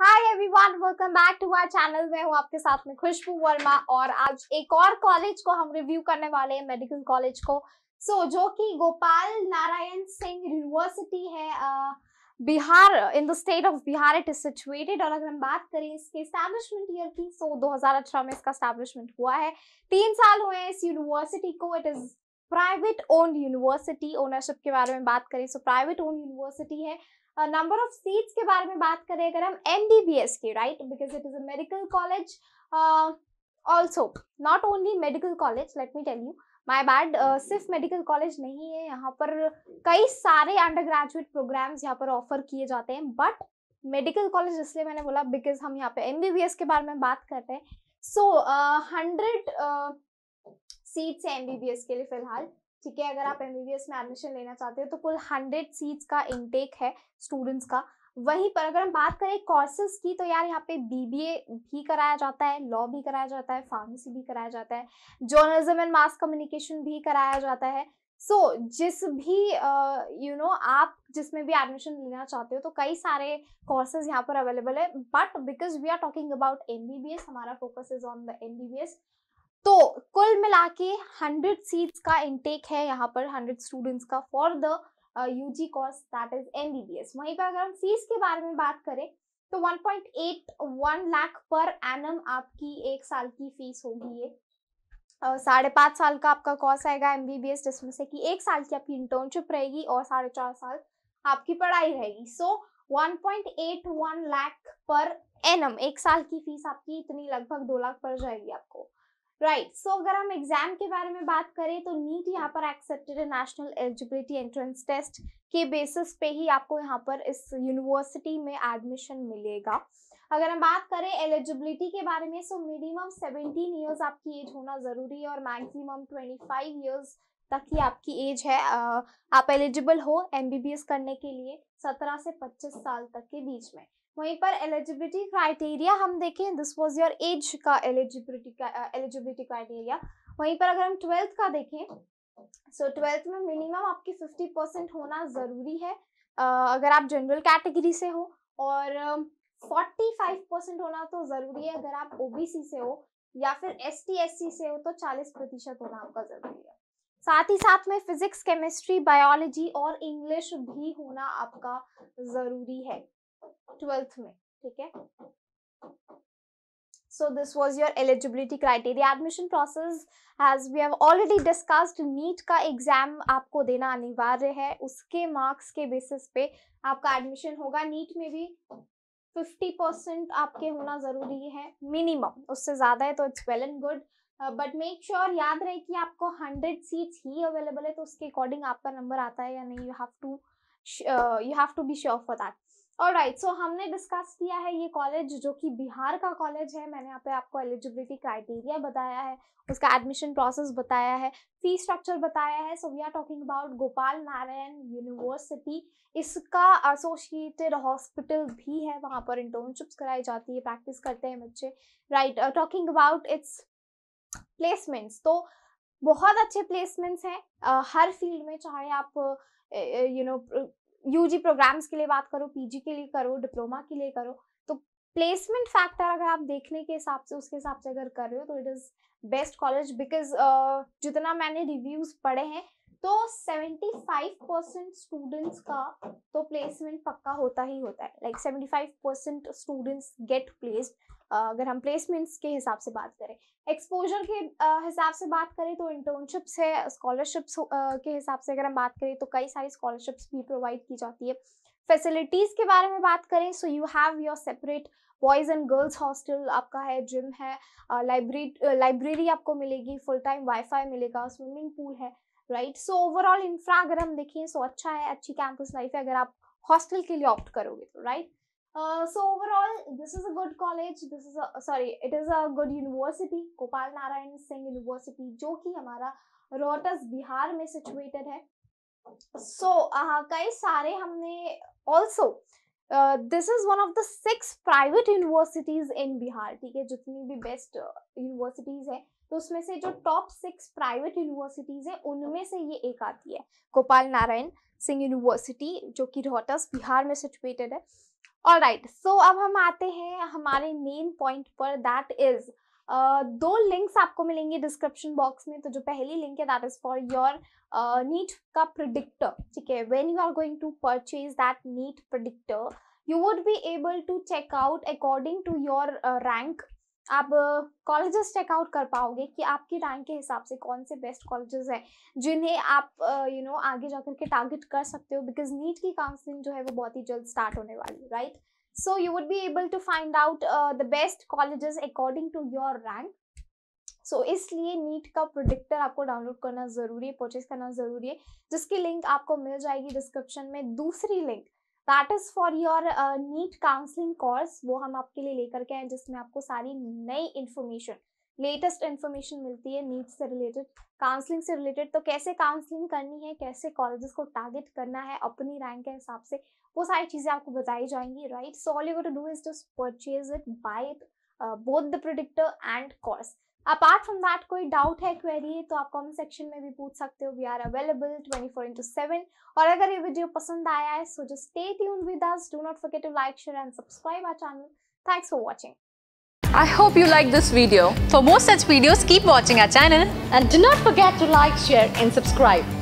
Hi everyone, welcome back to our channel. मैं हूँ आपके साथ में खुशबू वर्मा और आज एक और कॉलेज को हम रिव्यू करने वाले हैं, मेडिकल कॉलेज को। जो कि गोपाल नारायण सिंह यूनिवर्सिटी है, Bihar, in the state of Bihar it is situated. और अगर हम बात करें इसके एस्टैब्लिशमेंट ईयर की, 2018 में इसका एस्टैब्लिशमेंट हुआ है। 3 साल हुए हैं इस यूनिवर्सिटी को। It is private owned university. Ownership के बारे में बात करें तो प्राइवेट ओन्ड यूनिवर्सिटी है। नंबर ऑफ सीट्स के बारे में बात करें अगर हम MBBS की, right, because it is a medical college, also not only medical college, let me tell you, my bad, सिर्फ मेडिकल कॉलेज नहीं है, यहाँ पर कई सारे अंडर ग्रेजुएट प्रोग्राम्स यहाँ पर ऑफर किए जाते हैं। बट मेडिकल कॉलेज इसलिए मैंने बोला बिकॉज हम यहाँ पे MBBS के बारे में बात करते हैं। 100 सीट्स है MBBS के लिए फिलहाल, ठीक है। अगर आप MBBS में एडमिशन लेना चाहते हो तो कुल 100 सीट्स का इनटेक है स्टूडेंट्स का। वहीं पर अगर हम बात करें कोर्सेज की, तो यार यहाँ पे BBA भी कराया जाता है, लॉ भी कराया जाता है, फार्मेसी भी कराया जाता है, जर्नलिज्म एंड मास कम्युनिकेशन भी कराया जाता है। जिस भी आप जिसमें भी एडमिशन लेना चाहते हो तो कई सारे कोर्सेज यहाँ पर अवेलेबल है। But because we are talking about MBBS, हमारा focus is on the MBBS। तो कुल मिला के 100 सीट्स का इनटेक है यहाँ पर, 100 स्टूडेंट्स का for the UG course that is MBBS। वहीं पर अगर हम फीस के बारे में बात करें तो 1.81 लाख पर एनम आपकी एक साल की फीस होगी। ये 5.5 साल का आपका कोर्स आएगा MBBS, जिसमें से कि 1 साल की आपकी इंटर्नशिप रहेगी और 4.5 साल आपकी पढ़ाई रहेगी। 1.81 लाख पर एनम एक साल की फीस आपकी इतनी लगभग 2 लाख पड़ जाएगी आपको, राइट। अगर हम एग्जाम के बारे में बात करें तो नीट यहाँ पर एक्सेप्टेड है, नेशनल एलिजिबिलिटी एंट्रेंस टेस्ट के बेसिस पे ही आपको यहाँ पर इस यूनिवर्सिटी में एडमिशन मिलेगा। अगर हम बात करें एलिजिबिलिटी के बारे में, मिनिमम 17 इयर्स आपकी एज होना जरूरी है और मैक्सिमम 25 इयर्स तक ही आपकी एज है। आप एलिजिबल हो MBBS करने के लिए 17 से 25 साल तक के बीच में। वहीं पर एलिजिबिलिटी क्राइटेरिया हम देखें, दिस वाज योर एज का एलिजिबिलिटी क्राइटेरिया। वहीं पर अगर हम 12th का देखें, 12th में मिनिमम आपकी 50% होना जरूरी है अगर आप जनरल कैटेगरी से हो, और 45% होना तो जरूरी है अगर आप OBC से हो, या फिर ST SC से हो तो 40% होना आपका जरूरी है। साथ ही साथ में फिजिक्स, केमिस्ट्री, बायोलॉजी और इंग्लिश भी होना आपका जरूरी है 12th में, ठीक है। So this was your eligibility criteria. Admission process as we have already discussed, NEET का एग्जाम आपको देना अनिवार्य है, उसके मार्क्स के बेसिस पे आपका एडमिशन होगा। नीट में भी 50% आपके होना जरूरी है मिनिमम, उससे ज्यादा है तो it's well and good, but make sure याद रहे कि आपको 100 सीट्स ही अवेलेबल है, तो उसके अकॉर्डिंग आपका नंबर आता है या नहीं, you have to be sure for that. Alright, हमने डिस्कस किया है ये कॉलेज जो कि बिहार का कॉलेज है। मैंने यहाँ पे आपको एलिजिबिलिटी क्राइटेरिया बताया है, उसका एडमिशन प्रोसेस बताया है, फी स्ट्रक्चर बताया है। We are talking about Gopal Narayan university. इसका एसोसिएटेड हॉस्पिटल भी है, वहां पर इंटर्नशिप्स कराई जाती है, प्रैक्टिस करते हैं बच्चे, right. Talking about it's placements, तो बहुत अच्छे प्लेसमेंट्स हैं हर फील्ड में, चाहे आप UG प्रोग्राम्स के लिए बात करो, PG के लिए करो, डिप्लोमा के लिए करो, तो प्लेसमेंट फैक्टर अगर आप देखने के हिसाब से, उसके हिसाब से अगर कर रहे हो तो it is best college. Because जितना मैंने रिव्यूज पढ़े हैं तो 75% स्टूडेंट्स का तो प्लेसमेंट पक्का होता ही होता है, लाइक 75% स्टूडेंट्स गेट प्लेस्ड। अगर हम प्लेसमेंट्स के हिसाब से बात करें, एक्सपोजर के हिसाब से बात करें तो इंटर्नशिप्स है, स्कॉलरशिप्स के हिसाब से अगर हम बात करें तो कई सारी स्कॉलरशिप्स भी प्रोवाइड की जाती है। फैसिलिटीज के बारे में बात करें so you have your separate boys and girls hostel आपका है, जिम है, लाइब्रेरी आपको मिलेगी, फुल टाइम वाईफाई मिलेगा, स्विमिंग पूल है, राइट। ओवरऑल इंफ्रा अगर हम देखें अच्छा है, अच्छी कैंपस लाइफ है अगर आप हॉस्टल के लिए ऑप्ट करोगे तो, right. Overall, this is a good college. It is a good university, Gopal Narayan Singh university, जो कि हमारा रोहतस बिहार में सिचुएटेड है। कई सारे हमने also this is one of the 6 private universities in Bihar, ठीक है। जितनी भी बेस्ट यूनिवर्सिटीज है तो उसमें से जो टॉप 6 प्राइवेट यूनिवर्सिटीज है उनमें से ये एक आती है, गोपाल नारायण सिंह यूनिवर्सिटी, जो कि रोहतस बिहार में सिचुएटेड है। ऑलराइट, सो अब हम आते हैं हमारे मेन पॉइंट पर, दैट इज दो लिंक्स आपको मिलेंगे डिस्क्रिप्शन बॉक्स में। तो जो पहली लिंक है that is for your NEET का प्रिडिक्टर, ठीक है। When you are going to purchase that NEET predictor, you would be able to check out according to your rank. आप कॉलेजेस चेकआउट कर पाओगे कि आपकी रैंक के हिसाब से कौन से बेस्ट कॉलेजेस हैं जिन्हें आप आगे जाकर के टारगेट कर सकते हो, बिकॉज नीट की काउंसलिंग जो है वो बहुत ही जल्द स्टार्ट होने वाली है, right. So you would be able to find out the best colleges according to your rank. So इसलिए नीट का प्रोडिक्टर आपको डाउनलोड करना जरूरी है, परचेज करना जरूरी है, जिसकी लिंक आपको मिल जाएगी डिस्क्रिप्शन में। दूसरी link that is for your NEET counselling course, वो हम आपके लिए लेकर के आए, जिसमें आपको सारी नई इन्फॉर्मेशन, लेटेस्ट इन्फॉर्मेशन मिलती है नीट से रिलेटेड, काउंसलिंग से रिलेटेड। तो कैसे काउंसलिंग करनी है, कैसे कॉलेजेस को टारगेट करना है अपनी रैंक के हिसाब से, वो सारी चीजें आपको बताई जाएंगी, right. So all you got to do is just purchase it, buy it, both the predictor and course. Apart from that कोई डाउट है, क्वेरी है, तो आप कमेंट सेक्शन में भी पूछ सकते हो। We are available 24/7। और अगर ये वीडियो पसंद आया है so just stay tuned with us, do not forget to like, share and subscribe our channel. Thanks for watching. I hope you like this video. For more such videos, keep watching our channel and do not forget to like, share and subscribe.